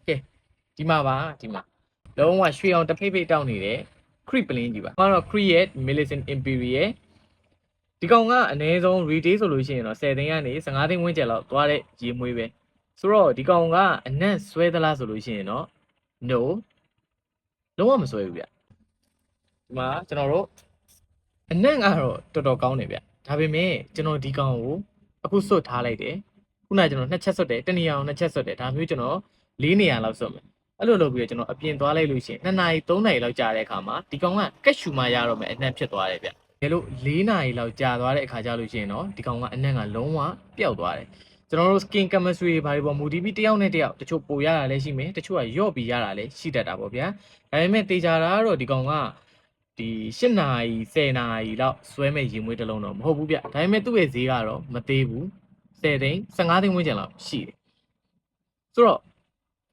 ကဲဒီမှာပါဒီမှာလုံးဝရွှေအောင်တစ်ဖိတ်ဖိတ်တောက်နေတဲ့ creep ပလင်းကြီးပါကျွန်တော် creep ရဲ့ Millicent Imperial ဒီကောင်ကအနည်းဆုံး retail ဆိုလို့ရှိရင်တော့10သိန်းကနေ15သိန်းဝန်းကျင်လောက်သွားတဲ့ရေမွေးပဲဆိုတော့ဒီကောင်ကအနက်ဆွဲသလားဆိုလို့ရှိရင်တော့ no လုံးဝမဆွဲဘူးဗျဒီမှာကျွန်တော်တို့အနက်ကတော့တော်တော်ကောင်းတယ်ဗျဒါပေမဲ့ကျွန်တော်ဒီကောင်ကိုအခုစွတ်ထားလိုက်တယ်ခုနကကျွန်တော်2ချက်စွတ်တယ်တနေရာအောင်2ချက်စွတ်တယ်ဒါမျိုးကျွန်တော်4နေရာလောက်စွတ်မယ်အဲ့လိုလုပ်ပြီးတော့ကျွန်တော်အပြင်သွားလိုက်လို့ရှိရင်2နာရီ3နာရီလောက်ကြာတဲ့အခါမှာဒီကောင်ကကက်ရှူမရတော့မယ်အနက်ဖြစ်သွားတယ်ဗျဘယ်လို4နာရီလောက်ကြာသွားတဲ့အခါကျလို့ရှိရင်တော့ဒီကောင်ကအနက်ကလုံးဝပျောက်သွားတယ်ကျွန်တော်တို့ skin chemistry တွေဘာတွေပေါ်မူတည်ပြီးတယောက်နဲ့တယောက်တချို့ပိုရတာလည်းရှိမယ်တချို့ကယော့ပြီးရတာလည်းရှိတတ်တာပေါ့ဗျာဒါပေမဲ့တေချာတာကတော့ဒီကောင်ကဒီ8နာရီ10နာရီလောက်ဆွဲမဲ့ရေမွေးတစ်လုံးတော့မဟုတ်ဘူးဗျဒါပေမဲ့သူ့ရဲ့ဈေးကတော့မသေးဘူး10သိန်း15သိန်းဝန်းကျင်လောက်ရှိတယ်ဆိုတော့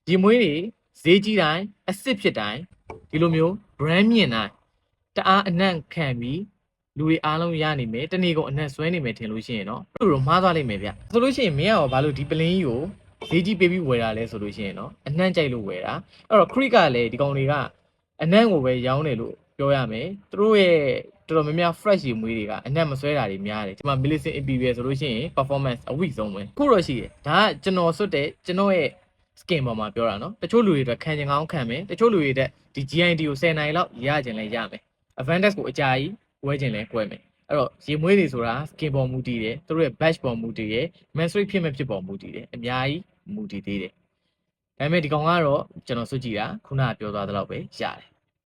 ရေမွေးတွေဈေးကြီးတိုင်းအစ်စ်ဖြစ်တိုင်းဒီလိုမျိုး brand မြင့်တိုင်းတအားအနံ့ခံပြီးလူတွေအားလုံးရနိုင်မယ်တနေ့ကုန်အနက်ဆွဲနေမယ်ထင်လို့ရှိရင်တော့အဲ့လိုမှားသွားလိမ့်မယ်ဗျဆိုလို့ရှိရင်မင်းရောဘာလို့ဒီပလင်းကြီးကိုဈေးကြီးပေးပြီးဝယ်တာလဲဆိုလို့ရှိရင်တော့အနံ့ကြိုက်လို့ဝယ်တာအဲ့တော့ creek ကလည်းဒီကောင်တွေကအနံ့ကိုပဲရောင်းတယ်လို့ပြောရမယ်သူတို့ရဲ့တော်တော်များများ fresh ရေမွေးတွေကအနက်မဆွဲတာတွေများတယ်ဒီမှာ Millicent Imperial ဆိုလို့ရှိရင် performance အဝိဆုံးပဲခုတော့ရှိတယ်ဒါကကျွန်တော်စွတ်တဲ့ကျွန်တော်ရဲ့ skin ပေါ်မှာပြောတာနော်တချို့လူတွေအတွက်ခံချင်ကောင်းခံမယ်တချို့လူတွေအတွက်ဒီ GID ကို10နိုင်လောက်ရချင်လဲရမယ် Avantage ကိုအကြာကြီးဝဲချင်လဲကွဲမယ်အဲ့တော့ရေမွေးတွေဆိုတာ skin ပေါ်မူတည်တယ်သူတို့ရဲ့ batch ပေါ်မူတည်တယ် menstruate ဖြစ်မဲ့ဖြစ်ပေါ်မူတည်တယ်အများကြီးမူတည်သေးတယ်ဒါပေမဲ့ဒီကောင်ကတော့ကျွန်တော်စွတ်ကြည့်တာခုနကပြောသွားသလောက်ပဲရတယ်